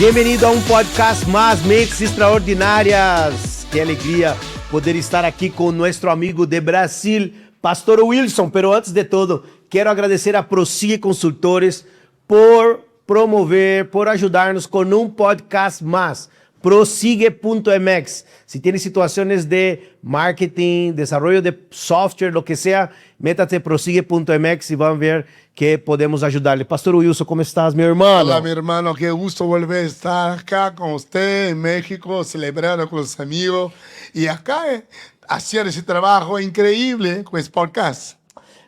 Bienvenido a un podcast más, Mentes Extraordinarias. Qué alegría poder estar aquí con nuestro amigo de Brasil, Pastor Wilson. Pero antes de todo, quiero agradecer a Prosigue Consultores por promover, por ayudarnos con un podcast más. Prosigue.mx. Si tienes situaciones de marketing, desarrollo de software, lo que sea, métate prosigue.mx y van a ver que podemos ayudarle. Pastor Wilson, ¿cómo estás, mi hermano? Hola, mi hermano, qué gusto volver a estar acá con usted en México, celebrando con los amigos y acá hacer ese trabajo increíble con este podcast.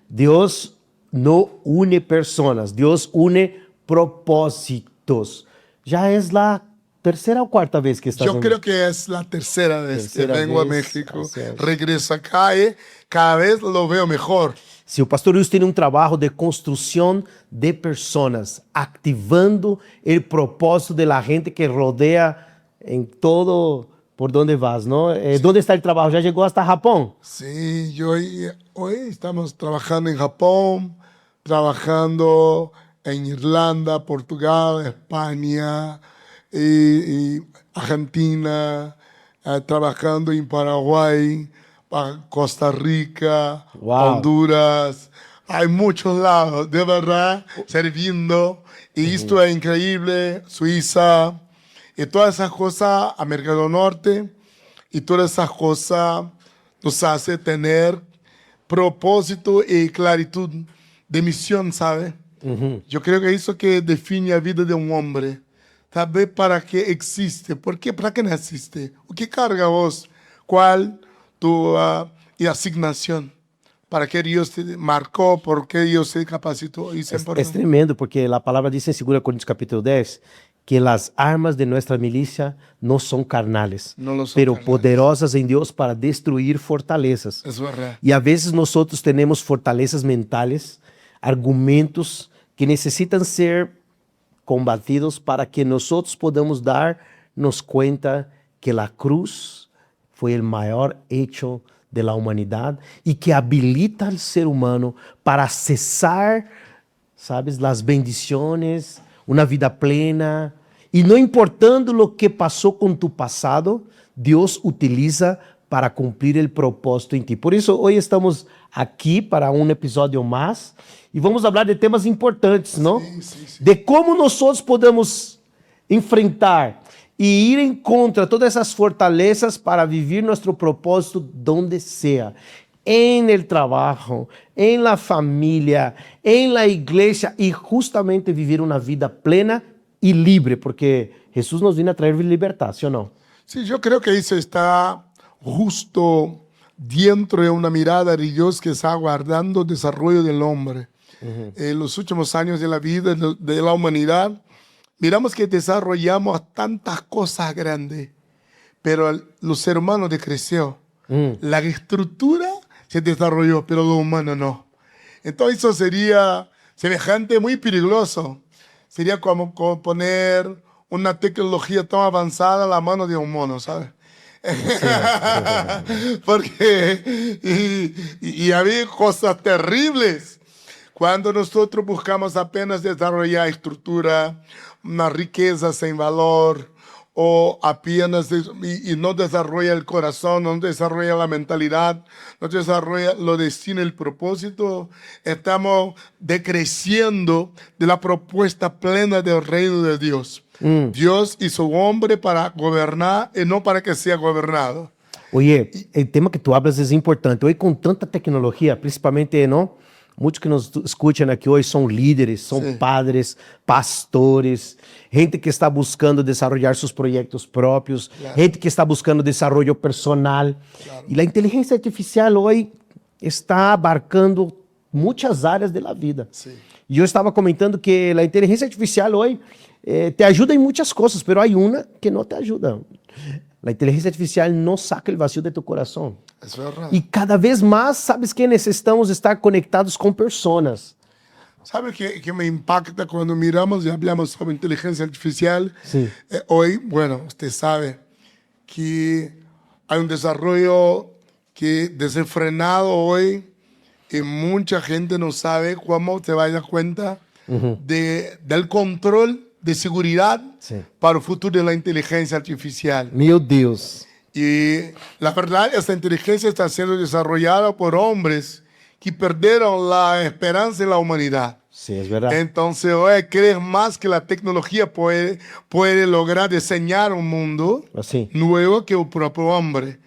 Dios no une personas, Dios une propósitos. Ya es la tercera o cuarta vez que estás Yo creo que es la tercera vez que vengo a México, regreso acá y cada vez lo veo mejor. Sí, o Pastor Wilson tiene un trabajo de construcción de personas, activando el propósito de la gente que rodea en todo por donde vas, ¿no? Sí. ¿Dónde está el trabajo? ¿Ya llegó hasta Japón? Sí, hoy estamos trabajando en Japón, trabajando en Irlanda, Portugal, España y Argentina, trabajando en Paraguay, Costa Rica, Wow. Honduras. Hay muchos lados, de verdad, sirviendo. Y esto es increíble, Suiza, y todas esas cosas, América del Norte, y todas esas cosas nos hace tener propósito y claridad de misión, ¿sabe? Yo creo que eso que define la vida de un hombre. Saber para qué existe, por qué, para qué no existe, o qué carga vos, cuál tu asignación, para qué Dios te marcó, por qué Dios te capacitó. Isso Es tremendo, porque la palabra dice en 2 Corintios capítulo 10 que las armas de nuestra milicia no son carnales, No lo son pero carnales. poderosas en Dios para destruir fortalezas. Es verdad. Y a veces nosotros tenemos fortalezas mentales, argumentos que necesitan ser combatidos para que nosotros podamos darnos cuenta que la cruz fue el mayor hecho de la humanidad y que habilita al ser humano para accesar, ¿sabes?, las bendiciones, una vida plena. Y no importando lo que pasó con tu pasado, Dios utiliza para cumplir el propósito en ti. Por eso hoy estamos aquí para un episodio más y vamos a hablar de temas importantes, ¿no? Sí. De cómo nosotros podemos enfrentar y ir en contra de todas esas fortalezas para vivir nuestro propósito donde sea. En el trabajo, en la familia, en la iglesia y justamente vivir una vida plena y libre, porque Jesús nos vino a traer libertad, ¿sí o no? Sí, yo creo que eso está justo dentro de una mirada de Dios que está guardando el desarrollo del hombre. En los últimos años de la vida de la humanidad, miramos que desarrollamos tantas cosas grandes, pero los seres humanos decreció. La estructura se desarrolló, pero lo humano no. Entonces eso sería semejante, muy peligroso. Sería como poner una tecnología tan avanzada en la mano de un mono, ¿sabes? Porque y había cosas terribles. Cuando nosotros buscamos apenas desarrollar estructura, una riqueza sin valor, o apenas y no desarrolla el corazón, no desarrolla la mentalidad, no desarrolla lo destino, el propósito, estamos decreciendo de la propuesta plena del reino de Dios. Dios hizo hombre para gobernar y no para que sea gobernado. Oye, el tema que tú hablas es importante. Hoy con tanta tecnología, principalmente, ¿no? Muchos que nos escuchan aquí hoy son líderes, son padres, pastores, gente que está buscando desarrollar sus proyectos propios, gente que está buscando desarrollo personal. Y la inteligencia artificial hoy está abarcando muchas áreas de la vida. Y yo estaba comentando que la inteligencia artificial hoy te ayuda en muchas cosas, pero hay una que no te ayuda. La inteligencia artificial no saca el vacío de tu corazón. Es verdad. Y cada vez más, ¿sabes qué? Necesitamos estar conectados con personas. ¿Sabe qué me impacta cuando miramos y hablamos sobre inteligencia artificial? Sí. Hoy, bueno, usted sabe que hay un desarrollo que desenfrenado hoy y mucha gente no sabe cómo se va a dar cuenta del control de seguridad Sí. para el futuro de la inteligencia artificial. Meu Deus. Y la verdad, esta inteligencia está siendo desarrollada por hombres que perdieron la esperanza en la humanidad. Sí, es verdad. Entonces, hoy crees más que la tecnología puede lograr diseñar un mundo Assim. nuevo que el propio hombre.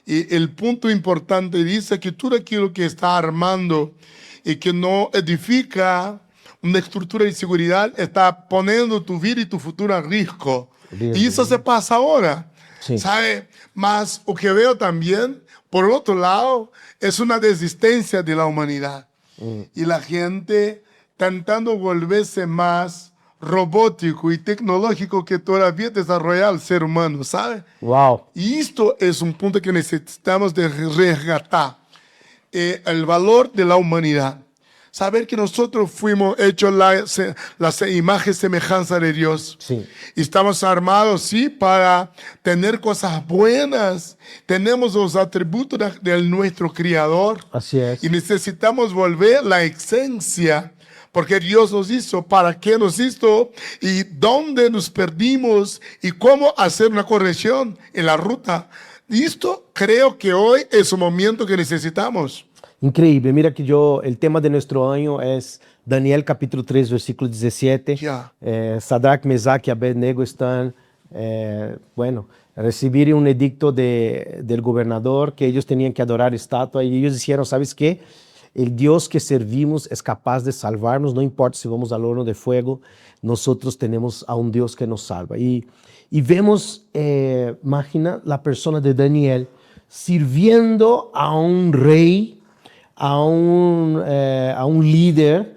Y el punto importante dice que todo aquello que está armando y que no edifica una estructura de seguridad está poniendo tu vida y tu futuro a riesgo. Riesgo. Y eso se pasa ahora. Sí. ¿Sabe? Mas o que veo también, por otro lado, es una desistencia de la humanidad. Y la gente tentando volverse más robótico y tecnológico que todavía desarrollar el ser humano, ¿sabe? Uau. Y esto es un punto que necesitamos de resgatar. El valor de la humanidad. Saber que nosotros fuimos hechos la imagen semejanza de Dios. Sí. Estamos armados, sí, para tener cosas buenas. Tenemos los atributos de nuestro Creador. Así es. Y necesitamos volver la esencia. Porque Dios nos hizo, para qué nos hizo y dónde nos perdimos y cómo hacer una corrección en la ruta. Y esto creo que hoy es un momento que necesitamos. Increíble. Mira que el tema de nuestro año es Daniel capítulo 3, versículo 17. Ya. Sadrach, Mesach y Abednego están, recibieron un edicto del gobernador que ellos tenían que adorar estatua y ellos dijeron, ¿sabes qué? El Dios que servimos es capaz de salvarnos, no importa si vamos al horno de fuego, nosotros tenemos a un Dios que nos salva. Y vemos, imagina la persona de Daniel sirviendo a un rey, a un líder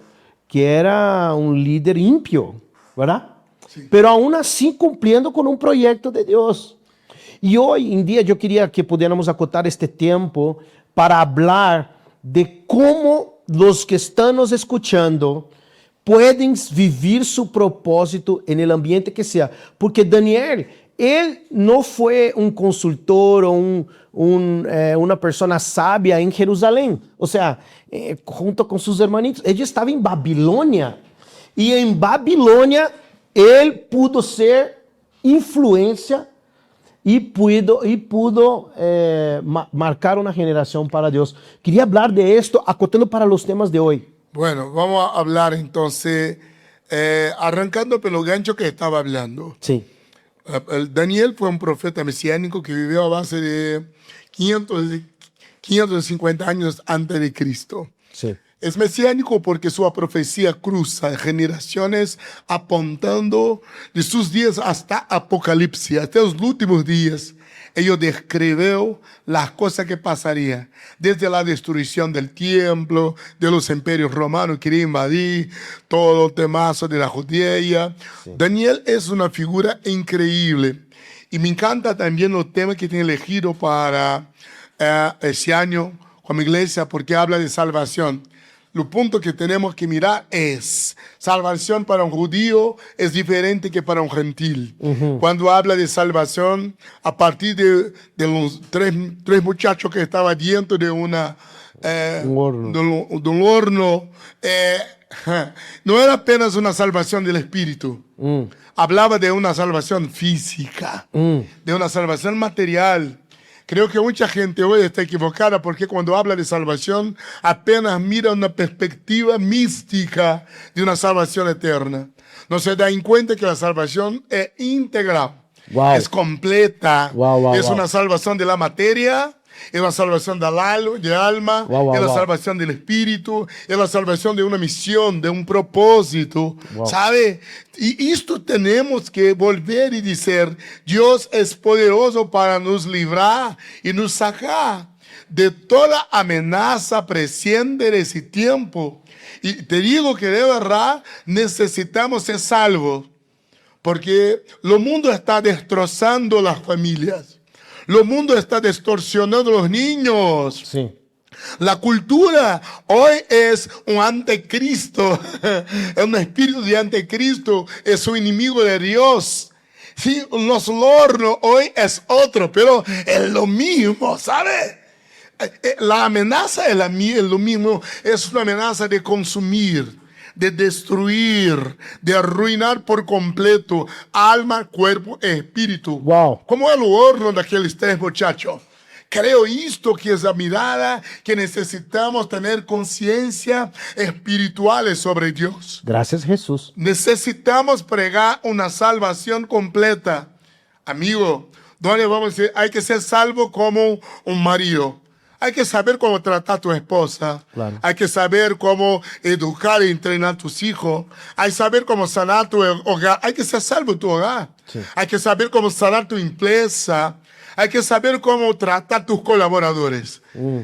que era un líder impío, ¿verdad? Sí. Pero aún así cumpliendo con un proyecto de Dios. Y hoy en día yo quería que pudiéramos acotar este tiempo para hablar de cómo los que están nos escuchando pueden vivir su propósito en el ambiente que sea. Porque Daniel, él no fue un consultor o una persona sabia en Jerusalén. O sea, junto con sus hermanitos. Ella estaba en Babilonia. Y en Babilonia, él pudo ser influencia y pudo marcar una generación para Dios. Quería hablar de esto acotando para los temas de hoy. Bueno, vamos a hablar entonces, arrancando por los ganchos que estaba hablando. Sí, Daniel fue un profeta mesiánico que vivió a base de 550 años antes de Cristo. sí. Es mesiánico porque su profecía cruza generaciones apuntando de sus días hasta Apocalipsis, hasta los últimos días. Ellos describió las cosas que pasarían, desde la destrucción del templo, de los imperios romanos que querían invadir, todo el temazo de la Judea. Sí. Daniel es una figura increíble y me encanta también los temas que tiene elegido para ese año como iglesia porque habla de salvación. Lo punto que tenemos que mirar es, salvación para un judío es diferente que para un gentil. Cuando habla de salvación, a partir de los tres muchachos que estaban dentro de un horno, no era apenas una salvación del espíritu. Hablaba de una salvación física, de una salvación material. Creo que mucha gente hoy está equivocada porque cuando habla de salvación apenas mira una perspectiva mística de una salvación eterna. No se da en cuenta que la salvación es integral, es completa, es una salvación de la materia, es la salvación del alma, es la salvación del espíritu, es la salvación de una misión, de un propósito, ¿sabe? Y esto tenemos que volver y decir, Dios es poderoso para nos librar y nos sacar de toda amenaza presente de ese tiempo. Y te digo que de verdad necesitamos ser salvos, porque el mundo está destrozando las familias. El mundo está distorsionando a los niños. Sí. La cultura hoy es un anticristo, es un espíritu de anticristo, es un enemigo de Dios. Sí, nuestro horno hoy es otro, pero es lo mismo, ¿sabes? La amenaza es lo mismo, es una amenaza de consumir. de destruir, de arruinar por completo alma, cuerpo e espírito. Wow. Como é o horno daqueles três muchachos. Creo isto que es la mirada que necesitamos tener conciencia espiritual sobre Dios. Gracias, Jesús. Necesitamos pregar una salvación completa. Amigo, ¿dónde vamos a decir? Hay que ser salvo como un marido. Hay que saber cómo tratar a tu esposa. Claro. Hay que saber cómo educar y entrenar a tus hijos. Hay que saber cómo sanar tu hogar. Hay que ser salvo en tu hogar. Sí. Hay que saber cómo sanar tu empresa. Hay que saber cómo tratar a tus colaboradores.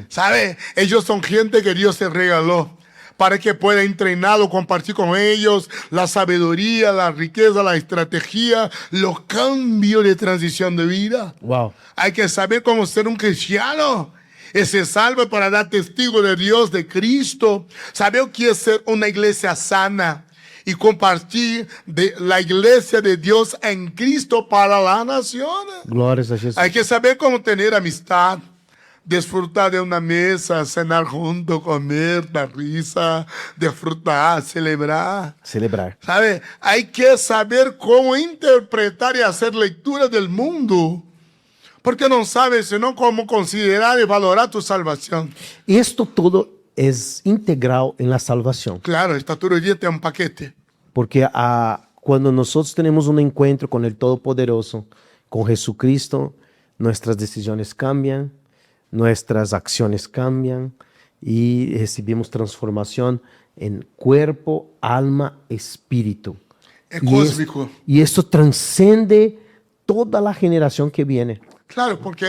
¿Sabe? Ellos son gente que Dios te regaló para que pueda entrenarlo, compartir con ellos la sabiduría, la riqueza, la estrategia, los cambios de transición de vida. Wow. Hay que saber cómo ser un cristiano. Ese salvo para dar testigo de Dios, de Cristo. Saber o que es ser una iglesia sana y compartir de la iglesia de Dios en Cristo para la nación. Glórias a Jesus. Hay que saber cómo tener amistad, disfrutar de una mesa, cenar junto, comer, dar risa, disfrutar, celebrar. Celebrar. ¿Sabe? Hay que saber cómo interpretar y hacer lectura del mundo. Porque no sabes sino cómo considerar y valorar tu salvación. Esto todo es integral en la salvación. Claro, está todo el día en un paquete. Porque cuando nosotros tenemos un encuentro con el Todopoderoso, con Jesucristo, nuestras decisiones cambian, nuestras acciones cambian y recibimos transformación en cuerpo, alma, espíritu. Es cósmico. Y esto transcende toda la generación que viene. Claro, porque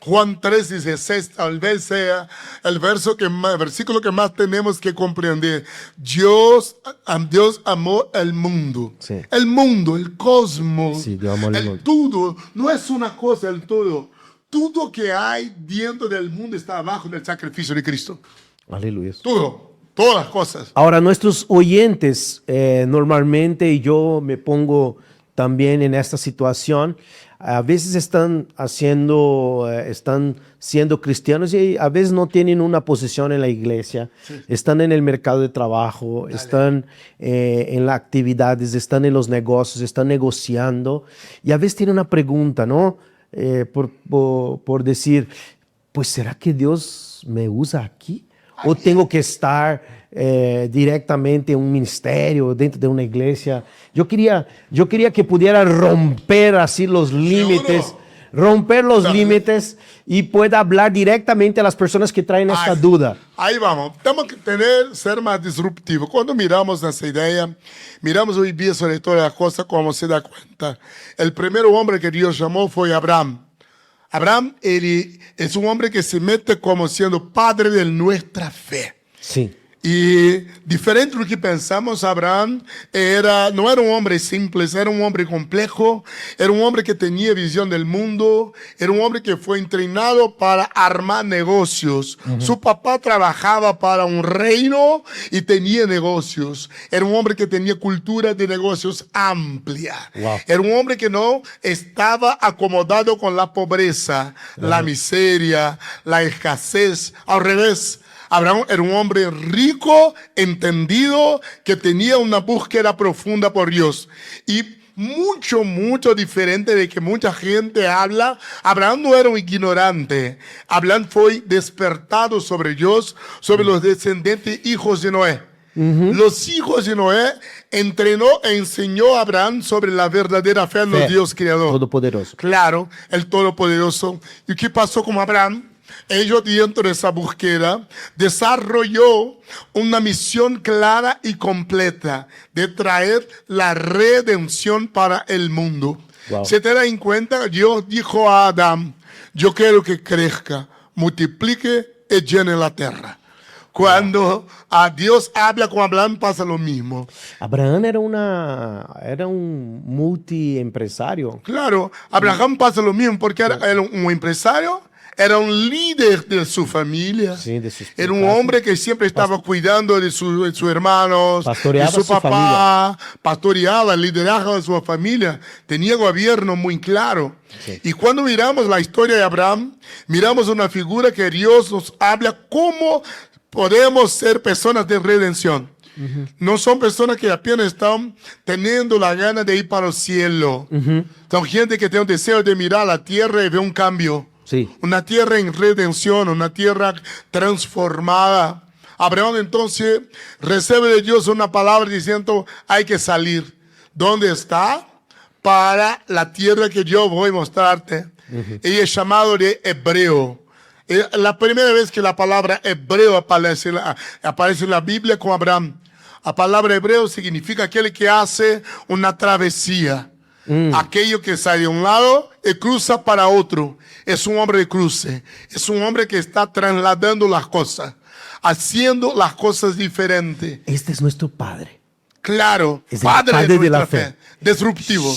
Juan 3:16 tal vez sea el versículo que más tenemos que comprender. Dios amó el mundo. Sí. El mundo, el cosmos. Sí, Dios amó el mundo. Todo. No es una cosa, el todo. Todo que hay dentro del mundo está abajo del sacrificio de Cristo. Aleluya. Todo. Todas las cosas. Ahora, nuestros oyentes, normalmente, y yo me pongo también en esta situación, a veces están siendo cristianos y a veces no tienen una posición en la iglesia, están en el mercado de trabajo, están en las actividades, están en los negocios, están negociando y a veces tienen una pregunta, ¿no? Por decir, pues ¿será que Dios me usa aquí? ¿O tengo que estar directamente en un ministerio, dentro de una iglesia? Yo quería que pudiera romper así los límites, límites y pueda hablar directamente a las personas que traen esta duda. Ahí vamos. Tenemos que ser más disruptivos. Cuando miramos esa idea, miramos hoy día sobre todas las cosas, como se da cuenta. El primer hombre que Dios llamó fue Abraham. Abraham es un hombre que se mete como siendo padre de nuestra fe. Sí. Y diferente de lo que pensamos, Abraham no era un hombre simple, era un hombre complejo, era un hombre que tenía visión del mundo, era un hombre que fue entrenado para armar negocios. Su papá trabajaba para un reino y tenía negocios. Era un hombre que tenía cultura de negocios amplia. Wow. Era un hombre que no estaba acomodado con la pobreza, la miseria, la escasez. Al revés. Abraham era un hombre rico, entendido, que tenía una búsqueda profunda por Dios. Y mucho diferente de que mucha gente habla. Abraham no era un ignorante. Abraham fue despertado sobre Dios, sobre los descendientes hijos de Noé. Los hijos de Noé entrenó e enseñó a Abraham sobre la verdadera fe en el Dios creador. Todopoderoso. Claro, el Todopoderoso. ¿Y qué pasó con Abraham? Ellos dentro de esa búsqueda desarrolló una misión clara y completa de traer la redención para el mundo. Wow. Se te da en cuenta, Dios dijo a Adán, yo quiero que crezca, multiplique y llene la tierra. Cuando a Dios habla con Abraham pasa lo mismo. Abraham era un multiempresario. Claro, Abraham pasa lo mismo porque era un empresario. Era un líder de su familia. Sí, de sus era un hombre que siempre estaba cuidando de sus hermanos, de su papá, pastoreaba, lideraba a su familia. Tenía gobierno muy claro. Sí. Y cuando miramos la historia de Abraham, miramos una figura que Dios nos habla cómo podemos ser personas de redención. No son personas que apenas están teniendo la gana de ir para el cielo. Son gente que tiene un deseo de mirar la tierra y ver un cambio. Sí. Una tierra en redención, una tierra transformada. Abraham entonces recibe de Dios una palabra diciendo, hay que salir. ¿Dónde está? Para la tierra que yo voy a mostrarte. Y es llamado de hebreo. La primera vez que la palabra hebreo aparece en la Biblia con Abraham. La palabra hebreo significa aquel que hace una travesía. Aquello que sale de un lado y cruza para otro. Es un hombre de cruce. Es un hombre que está trasladando las cosas. Haciendo las cosas diferentes. Este es nuestro Padre. Claro, Es el padre de nuestra la fe. Disruptivo.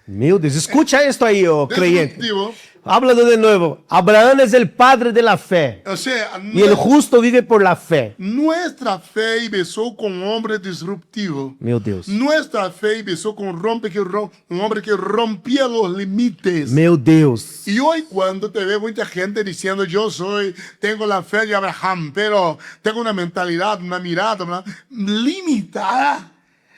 Meu Deus, escucha esto ahí, oh creyente. Disruptivo. Háblalo de nuevo. Abraham es el padre de la fe. O sea, Y el justo vive por la fe. nuestra fe empezó con un hombre disruptivo. Meu Deus. Nuestra fe empezó con un hombre que rompía los límites. Meu Deus. Y hoy cuando te ve mucha gente diciendo tengo la fe de Abraham, pero tengo una mentalidad, una mirada limitada.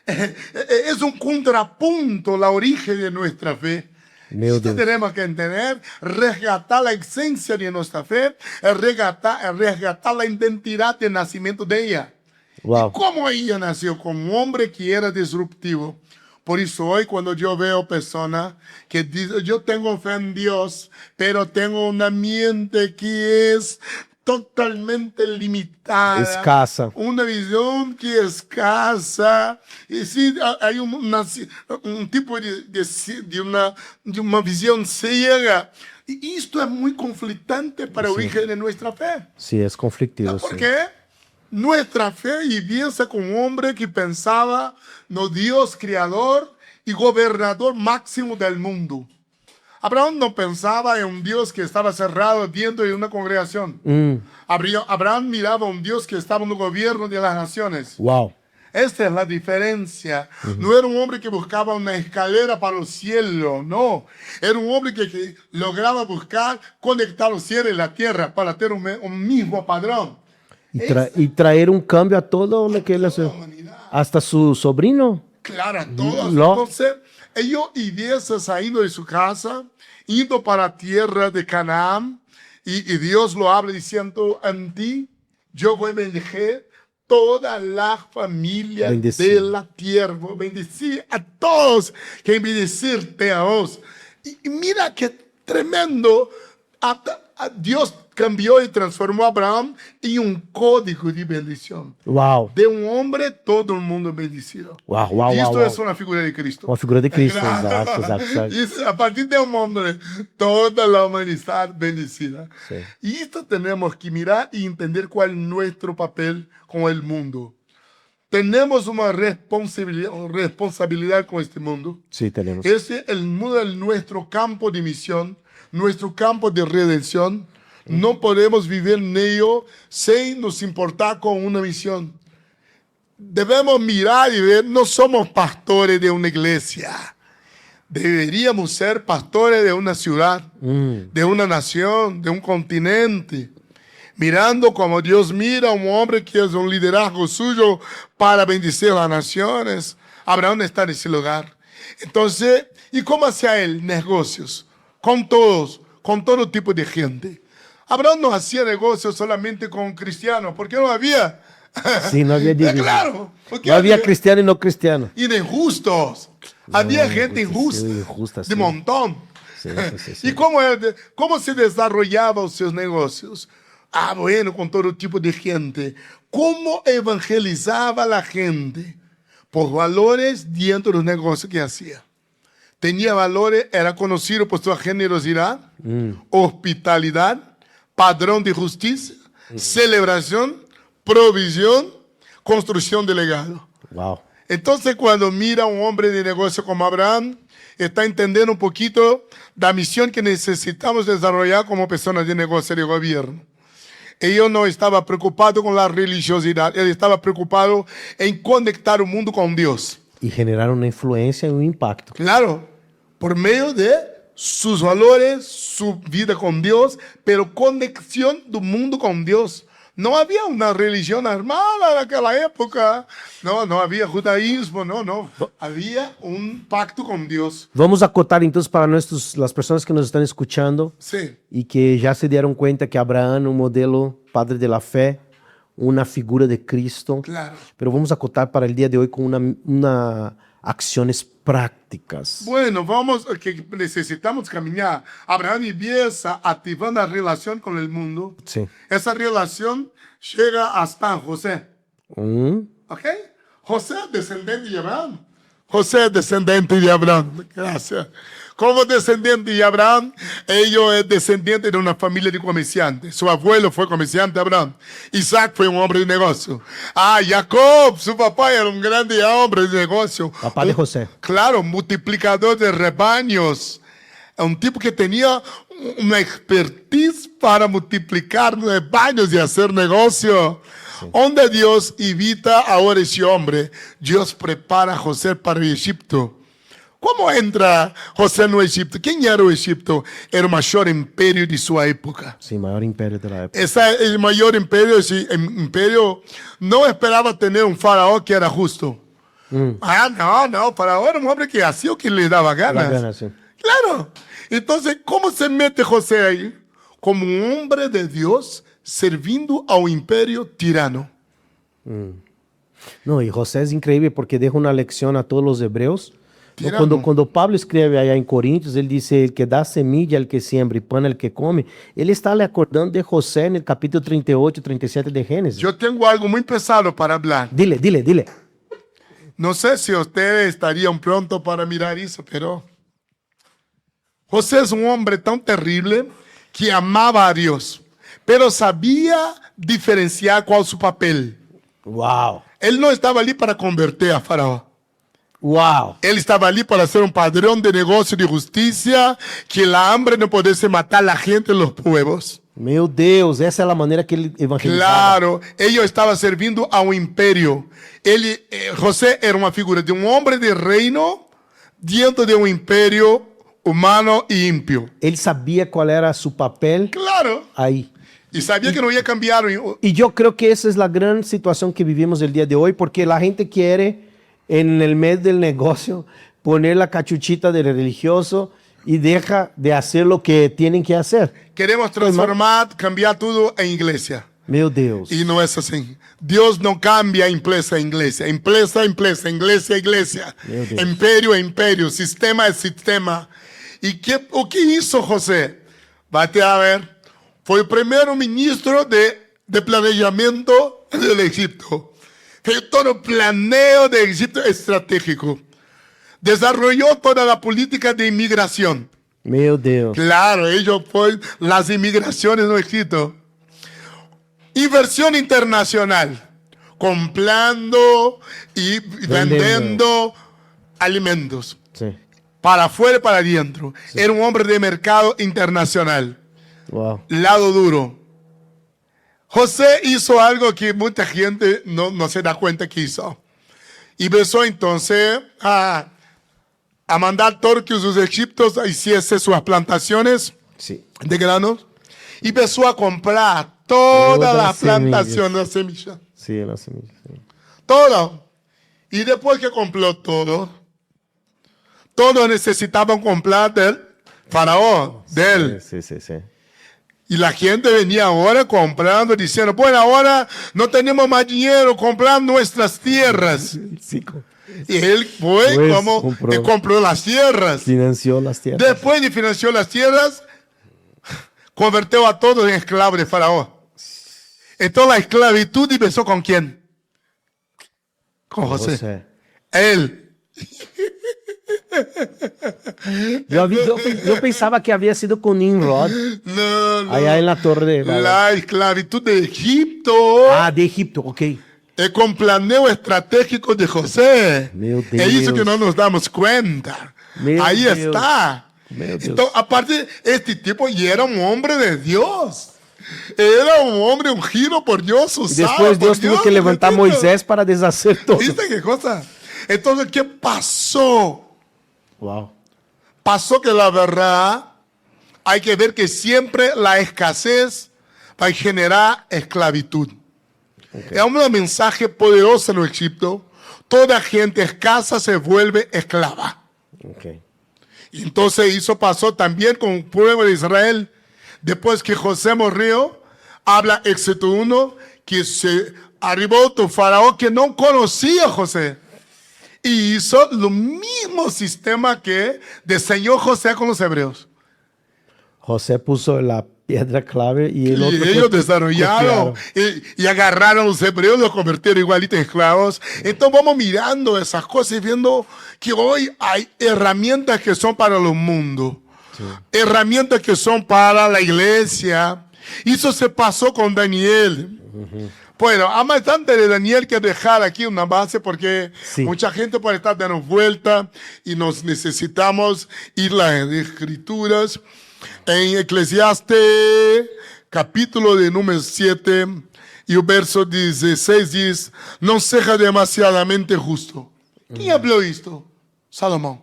Es un contrapunto la origen de nuestra fe. Meu Esto Deus. tenemos que entender, resgatar la esencia de nuestra fe, resgatar la identidad de nacimiento de ella. Wow. Y cómo ella nació como un hombre que era disruptivo. Por eso hoy cuando yo veo personas que dicen, yo tengo fe en Dios, pero tengo una mente que es totalmente limitada. Escasa. Una visión que es escasa. Y sí, hay un tipo de una visión ciega. Y esto es muy conflictante para el origen de nuestra fe. Sí, es conflictivo. ¿Por Sí. qué? Nuestra fe empieza con un hombre que pensaba no Dios creador y gobernador máximo del mundo. Abraham no pensaba en un Dios que estaba cerrado dentro de una congregación. Abraham miraba a un Dios que estaba en el gobierno de las naciones. Wow. Esta es la diferencia. No era un hombre que buscaba una escalera para el cielo, no. Era un hombre que lograba buscar conectar el cielo y la tierra para tener un mismo padrón. Y traer un cambio a todo lo que él hace. Humanidad. Hasta su sobrino. Claro, a todos. No. Entonces, ellos iban saliendo de su casa, indo para la tierra de Canaán, y Dios lo habla diciendo, en ti yo voy a bendecir toda la familia Bendecir. de la tierra. Voy a bendecir a todos, que bendecirte a vos. Y mira qué tremendo. Dios cambió y transformó a Abraham en un código de bendición. Wow. De un hombre, todo el mundo es bendecido. Wow, wow, Y esto wow, es una figura de Cristo. Uma figura de Cristo. Claro. Exato. Y a partir de un hombre, toda la humanidad bendecida. Sí. Y esto tenemos que mirar y entender cuál es nuestro papel con el mundo. Tenemos una responsabilidad con este mundo. Sí, tenemos. El mundo es nuestro campo de misión, nuestro campo de redención. No podemos vivir en ello sin nos importar con una misión. Debemos mirar y ver, no somos pastores de una iglesia. Deberíamos ser pastores de una ciudad, de una nación, de un continente. Mirando como Dios mira a un hombre que es un liderazgo suyo para bendecir las naciones. Abraham está en ese lugar. Entonces, ¿y cómo hacía él negocios? Con todos, con todo tipo de gente. Abraham no hacía negocios solamente con cristianos, porque no había. Sí, no había división. Claro. Porque No había cristiano y no cristiano. Y de injustos. Había gente injusta. Sí, injusta, De sí. montón. Sí. ¿Y cómo se desarrollaban sus negocios? Bueno, con todo tipo de gente. ¿Cómo evangelizaba a la gente? Por valores dentro de los negocios que hacía. Tenía valores, era conocido por su generosidad, hospitalidad, padrón de justicia, celebración, provisión, construcción de legado. Wow. Entonces, cuando mira a un hombre de negocio como Abraham, está entendiendo un poquito la misión que necesitamos desarrollar como personas de negocio y de gobierno. Él no estaba preocupado con la religiosidad, él estaba preocupado en conectar el mundo con Dios. Y generar una influencia y un impacto. Claro, por medio de sus valores, su vida con Dios, pero conexión del mundo con Dios. no había una religión armada en aquella época. No había judaísmo, no. Había un pacto con Dios. Vamos a acotar entonces para las personas que nos están escuchando Sí, y que ya se dieron cuenta que Abraham, un modelo padre de la fe, una figura de Cristo. claro. Pero vamos a acotar para el día de hoy con una acciones prácticas. Bueno, vamos, que necesitamos caminar. Abraham empieza activando la relación con el mundo. Sí. Esa relación llega hasta José. ¿Ok? José, descendiente de Abraham. José, descendiente de Abraham. Gracias. Como descendiente de Abraham, ellos es descendiente de una familia de comerciantes. Su abuelo fue comerciante, Abraham. Isaac fue un hombre de negocio. Jacob, su papá era un grande hombre de negocio. Papá de José. Claro, multiplicador de rebaños. Un tipo que tenía una expertise para multiplicar rebaños y hacer negocio. Donde Dios invita ahora a ese hombre, Dios prepara a José para el Egipto. ¿Cómo entra José no Egipto? ¿Quién era el Egipto? Era el mayor imperio de su época. Sí, mayor imperio de la época. El mayor imperio, ese imperio no esperaba tener un faraón que era justo. No, faraón era un hombre que hacía lo que le daba ganas. La gana, sí. Claro. Entonces, ¿cómo se mete José ahí? Como un hombre de Dios servindo a un imperio tirano. No, y José es increíble porque deja una lección a todos los hebreos. ¿No? Tirano. Cuando Pablo escribe allá en Corintios, él dice, el que da semilla al que siembra y pan al que come. Él está le acordando de José en el capítulo 38, 37 de Génesis. Yo tengo algo muy pesado para hablar. Dile. No sé si ustedes estarían pronto para mirar eso, pero José es un hombre tan terrible que amaba a Dios, pero sabía diferenciar cuál su papel. Wow. Él no estaba allí para convertir a Faraón. Wow. Él estaba allí para ser un padrón de negocio de justicia, que la hambre no pudiese matar a la gente en los pueblos. Meu Deus, essa é a maneira que ele evangelizava. Claro, ellos estaban sirviendo a un imperio. José era una figura de un hombre de reino dentro de un imperio humano y impio. Ele sabia qual era su papel Claro. aí. Y sabía que no iba a cambiar. Y yo creo que esa es la gran situación que vivimos el día de hoy, porque la gente quiere en el mes del negocio poner la cachuchita del religioso y deja de hacer lo que tienen que hacer. Queremos transformar, cambiar todo en iglesia. Meu Deus. Y no es así. Dios no cambia empresa a iglesia. Empresa, iglesia, iglesia. Meu Deus. Imperio, imperio. Sistema es sistema. ¿Y o qué hizo José? Vete a ver. Fue el primer ministro de planeamiento del Egipto. Fue todo el planeo del Egipto estratégico. Desarrolló toda la política de inmigración. Meu Deus. Claro, ellos fueron las inmigraciones en Egipto. Inversión internacional. Comprando y vendiendo alimentos. Sí. Para afuera y para adentro. Sí. Era un hombre de mercado internacional. Wow. Lado duro. José hizo algo que mucha gente no se da cuenta que hizo. Y empezó entonces a mandar todos que los egipcios hiciesen sus plantaciones Sí. de granos. Y empezó a comprar todas las plantaciones de semillas. Sí, las semillas. Sí. Todo. Y después que compró todo, todos necesitaban comprar del faraón, de él. Sí. Y la gente venía ahora comprando, diciendo, bueno, ahora no tenemos más dinero, comprar nuestras tierras. Sí. Y él fue Pues, como y compró las tierras. Financió las tierras. Después de financió las tierras, convirtió a todos en esclavos de Faraón. Entonces la esclavitud empezó ¿con quién? Con José. Él. Eu pensava que havia sido com Nimrod. No. Allá en la torre de La esclavitud de Egipto. Ah, de Egipto, ok. Con planeo estratégico de José. Meu Deus. É isso que não nos damos cuenta. Meu Ahí Deus. está. Meu Deus. Então, aparte, este tipo ya era un hombre de Dios. Era un hombre ungido por Dios, E usado depois Deus por teve que levantar ¿entiendes? Moisés para deshacer todo. ¿Viste qué cosa? Entonces, ¿qué pasó? Uau. Pasó que la verdad hay que ver que siempre la escasez va a generar esclavitud. Es un mensaje poderoso en Egipto. Toda gente escasa se vuelve esclava. Ok. Y entonces eso pasó también con el pueblo de Israel. Después que José murió, habla Éxodo 1, que se arribó tu faraón que no conocía a José. Y hizo lo mismo sistema que diseñó José con los hebreos. José puso la piedra clave y el otro ellos desarrollaron y agarraron a los hebreos, los convirtieron igualitos en esclavos. Entonces vamos mirando esas cosas y viendo que hoy hay herramientas que son para el mundo, herramientas que son para la iglesia. Eso se pasó con Daniel. Bueno, más antes de Daniel quiero dejar aquí una base porque mucha gente puede estar dando vuelta y nos necesitamos ir a las escrituras. En Eclesiastes, capítulo de número 7, y el verso 16 dice, no seja demasiadamente justo. ¿Quién habló esto? Salomón.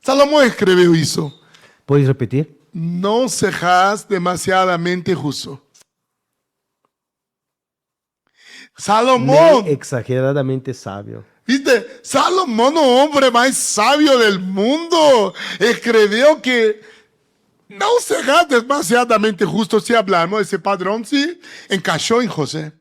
Salomón escribió eso. ¿Puedes repetir? No sejas demasiadamente justo. Salomón. Exageradamente sabio. ¿Viste? Salomón, el hombre más sabio del mundo, escribió que no será demasiadamente justo si hablamos de ese padrón, sí, encajó en José.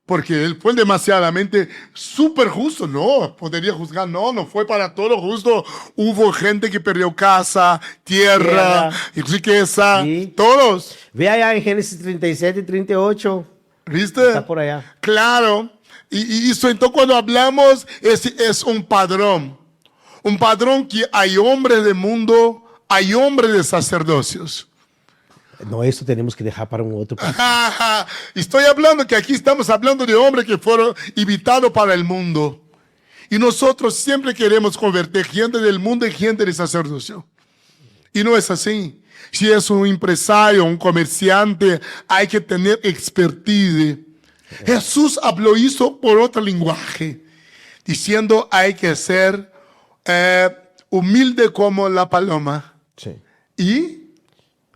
Porque él fue demasiadamente súper justo. No, podría juzgar, no fue para todo justo. Hubo gente que perdió casa, tierra, riqueza, todos. Ve allá en Génesis 37 y 38. ¿Viste? Está por allá. Claro. Y eso, entonces, cuando hablamos, es un padrón. Un padrón que hay hombres del mundo, hay hombres de sacerdocios. No, eso tenemos que dejar para un otro. Estoy hablando que aquí estamos hablando de hombres que fueron invitados para el mundo. Y nosotros siempre queremos convertir gente del mundo en gente de sacerdocio. Y no es así. Si es un empresario, un comerciante, hay que tener expertise. Jesús habló eso por otro lenguaje, diciendo hay que ser humilde como la paloma. Sí. Y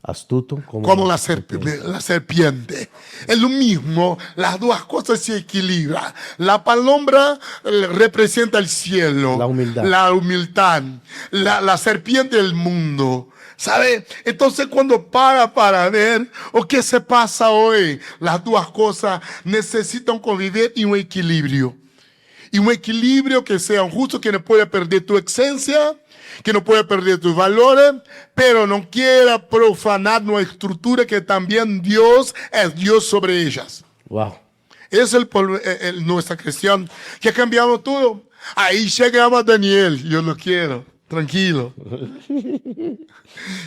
astuto como la serpiente. Es lo mismo, las dos cosas se equilibran. La paloma representa el cielo, la humildad, la serpiente del mundo. ¿Sabe? Entonces cuando para ver o qué se pasa hoy, las dos cosas necesitan convivir en un equilibrio. Y un equilibrio que sea justo, que no pueda perder tu esencia, que no pueda perder tus valores, pero no quiera profanar una estructura que también Dios es Dios sobre ellas. Wow. Esa es nuestra cuestión, que cambiamos todo. Ahí llegaba Daniel, yo lo quiero, tranquilo.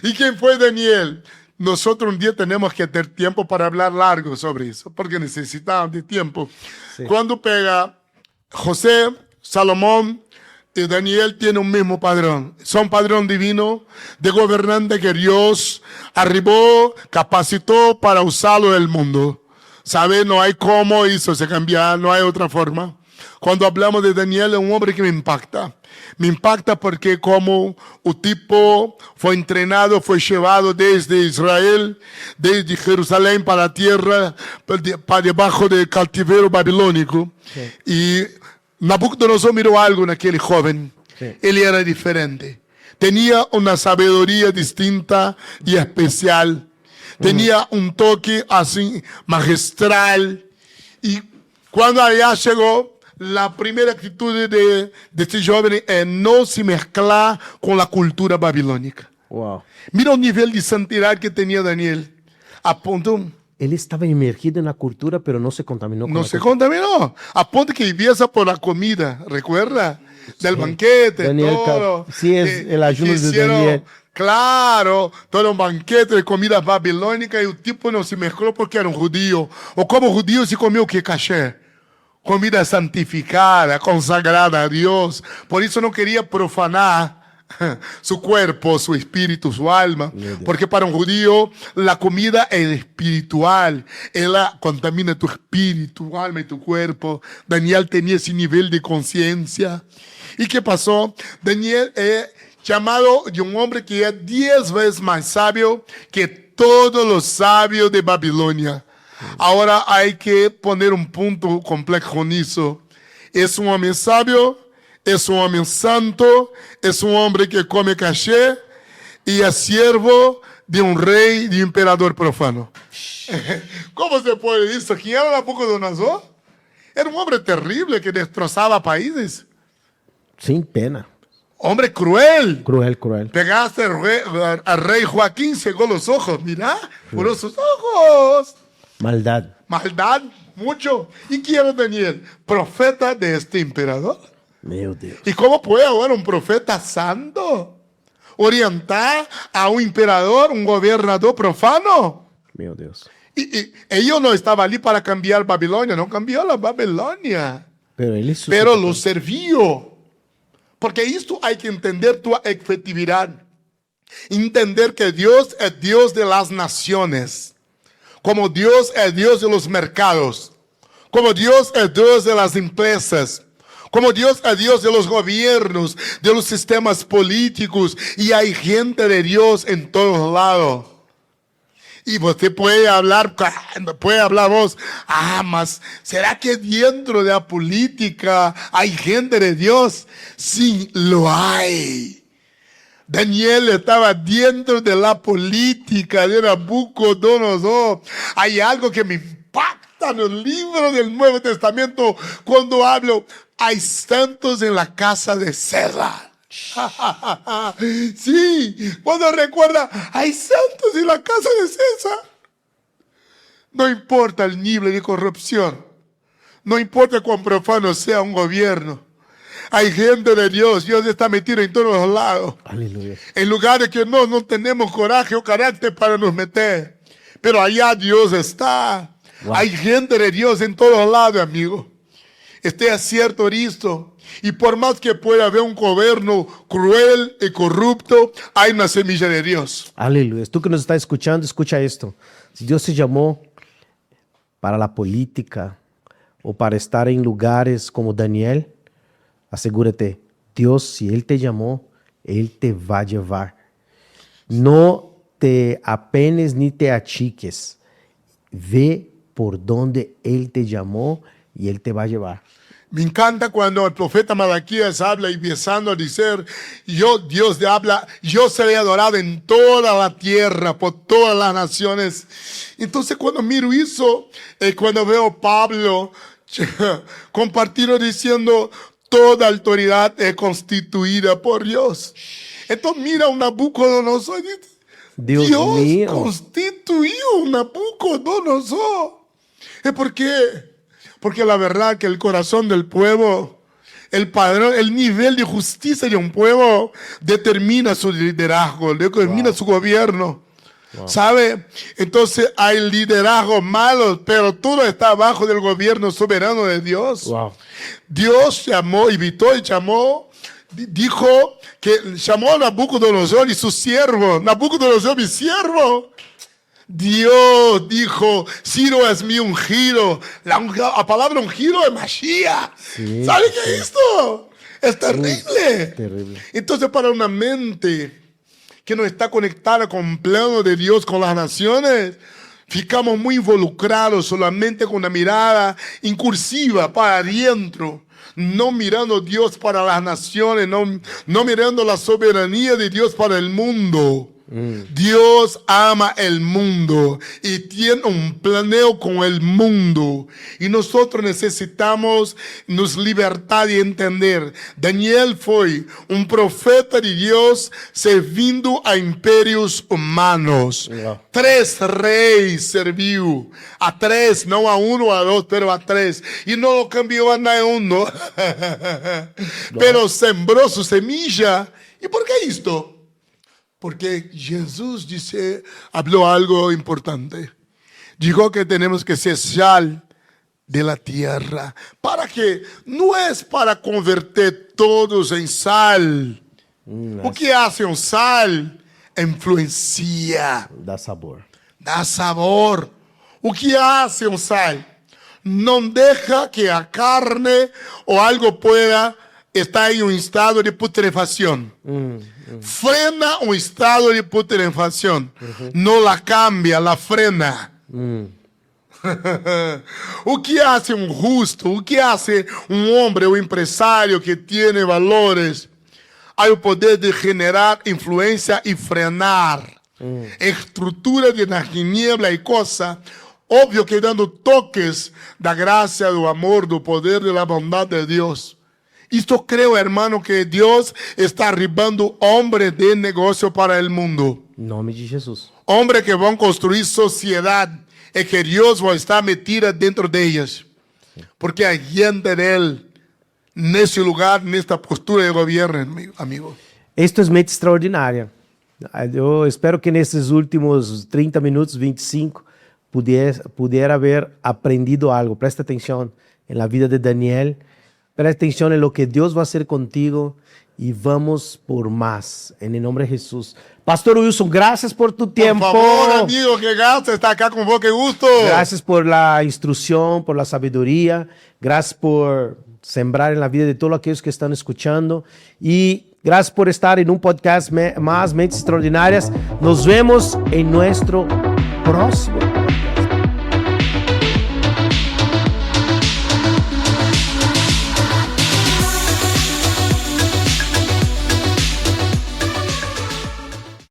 ¿Y quién fue Daniel? Nosotros un día tenemos que tener tiempo para hablar largo sobre eso, porque necesitamos de tiempo. Sí. Cuando pega José, Salomón y Daniel tienen un mismo padrón. Son padrón divino de gobernante que Dios arribó, capacitó para usarlo en el mundo. ¿Sabe? No hay cómo eso se cambiar, no hay otra forma. Cuando hablamos de Daniel, es un hombre que me impacta. Me impacta porque como el tipo fue entrenado, fue llevado desde Israel, desde Jerusalén para la tierra, para debajo del cautiverio babilónico. Sí. Y Nabucodonosor miró algo en aquel joven. Sí. Él era diferente. Tenía una sabiduría distinta y especial. Tenía un toque así magistral. Y cuando allá llegó, la primera actitud de este joven es no se mezclar con la cultura babilónica. Wow. Mira el nivel de santidad que tenía Daniel. A punto... Él estaba inmergido en la cultura, pero no se contaminó. No se contaminó. A punto que empieza por la comida, ¿recuerda? Del banquete, Daniel, todo. Sí, es el ayuno de Daniel. Claro, todo un banquete de comida babilónica y el tipo no se mezcló porque era un judío. O como judío se comió que caché. Comida santificada, consagrada a Dios. Por eso no quería profanar su cuerpo, su espíritu, su alma. Porque para un judío la comida es espiritual. Ella contamina tu espíritu, tu alma y tu cuerpo. Daniel tenía ese nivel de conciencia. ¿Y qué pasó? Daniel es llamado de un hombre que es 10 veces más sabio que todos los sabios de Babilonia. Ahora hay que poner un punto complejo nisso. Es un hombre sabio, es un hombre santo, es un hombre que come caché y es siervo de un rey, de un imperador profano. ¿Cómo se puede decir? ¿Quién era Nabucodonosor? Era un hombre terrible que destrozaba países. Sin pena. Hombre cruel. Cruel, cruel. Pegaste al rey Joaquín, cegó los ojos. Mira, por sus ojos. Maldad. Maldad, mucho. ¿Y quién es Daniel? Profeta de este emperador. Meu Deus. ¿Y cómo puede ahora un profeta santo orientar a un emperador, un gobernador profano? Meu Deus. Y ellos no estaban allí para cambiar Babilonia, no cambió la Babilonia, Pero ele pero lo serviu. Porque esto hay que entender tu efectividad. Entender que Dios es Dios de las naciones. Como Dios es Dios de los mercados. Como Dios es Dios de las empresas. Como Dios es Dios de los gobiernos, de los sistemas políticos. Y hay gente de Dios en todos lados. Y usted puede hablar vos, mas ¿será que dentro de la política hay gente de Dios? Sí, lo hay. Daniel estaba dentro de la política de Nabucodonosor. Hay algo que me impacta en el libro del Nuevo Testamento cuando hablo, hay santos en la casa de César. Sí, cuando recuerda, hay santos en la casa de César. No importa el nivel de corrupción, no importa cuán profano sea un gobierno, hay gente de Dios, Dios está metido en todos lados. Aleluya. En lugares que no tenemos coraje o carácter para nos meter, pero allá Dios está. Wow. Hay gente de Dios en todos lados, amigo. Esté cierto esto. Y por más que pueda haber un gobierno cruel y corrupto, hay una semilla de Dios. Aleluya. Tú que nos estás escuchando, escucha esto. Si Dios te llamó para la política o para estar en lugares como Daniel, asegúrate, Dios, si Él te llamó, Él te va a llevar. No te apenes ni te achiques. Ve por donde Él te llamó y Él te va a llevar. Me encanta cuando el profeta Malaquías habla y empezando a decir, Dios te habla, yo seré adorado en toda la tierra, por todas las naciones. Entonces cuando miro eso, cuando veo Pablo compartiendo diciendo, toda autoridad es constituida por Dios. Entonces mira un Nabucodonosor y dice, Dios mío, constituyó un Nabucodonosor. ¿Es por qué? Porque la verdad que el corazón del pueblo, el nivel de justicia de un pueblo determina su liderazgo, determina su gobierno. ¿Sabe? Entonces hay liderazgos malos, pero todo está abajo del gobierno soberano de Dios. Dios llamó, invitó y llamó, dijo que llamó a Nabucodonosor y su siervo. Nabucodonosor, mi siervo. Dios dijo, Ciro es mi ungido. La palabra ungido es Mashiach. Sí, ¿sabe qué es esto? Es terrible. Terrible. Entonces para una mente que no está conectada con el plano de Dios, con las naciones, ficamos muy involucrados solamente con una mirada incursiva para adentro, no mirando a Dios para las naciones, no mirando la soberanía de Dios para el mundo. Dios ama el mundo y tiene un planeo con el mundo y nosotros necesitamos nos libertad y entender. Daniel fue un profeta de Dios servindo a imperios humanos. 3 reyes serviu a 3, no a 1 o a 2, pero a 3 y no lo cambió a uno. Pero sembró su semilla. ¿Y por qué esto? Porque Jesús habló algo importante. Dijo que tenemos que ser sal de la tierra. ¿Para qué? No es para convertir todos en sal. O que hace un sal? Influencia. Dá sabor. Dá sabor. O que hace un sal? No deja que a carne o algo pueda está en un estado de putrefacción. Frena un estado de putrefacción. No la cambia, la frena. O que hace um justo? O que hace um homem, um empresário que tem valores? Há o poder de generar influência e frenar. Estrutura de na tiniebla e coisa. Óbvio que dando toques da graça, do amor, do poder, da bondade de Deus. Isto creo, hermano, que Deus está arribando homens de negócio para o mundo. Em nome de Jesus. Homens que vão construir sociedade e que Deus vai estar metida dentro delas. Porque há gente dele nesse lugar, nesta postura de governo, amigo. Isto é mente extraordinária. Eu espero que nesses últimos 30 minutos, 25, pudiera haber aprendido algo. Presta atenção na vida de Daniel. Presta atenção em lo que Deus vai fazer contigo e vamos por mais. Em nome de Jesus. Pastor Wilson, gracias por tu tiempo. Por favor, amigo, que gasto estar acá con vos, que gusto. Gracias por la instrucción, por la sabiduría. Gracias por sembrar en la vida de todos aquellos que están escuchando. Y gracias por estar en un podcast más, Mentes Extraordinarias. Nos vemos en nuestro próximo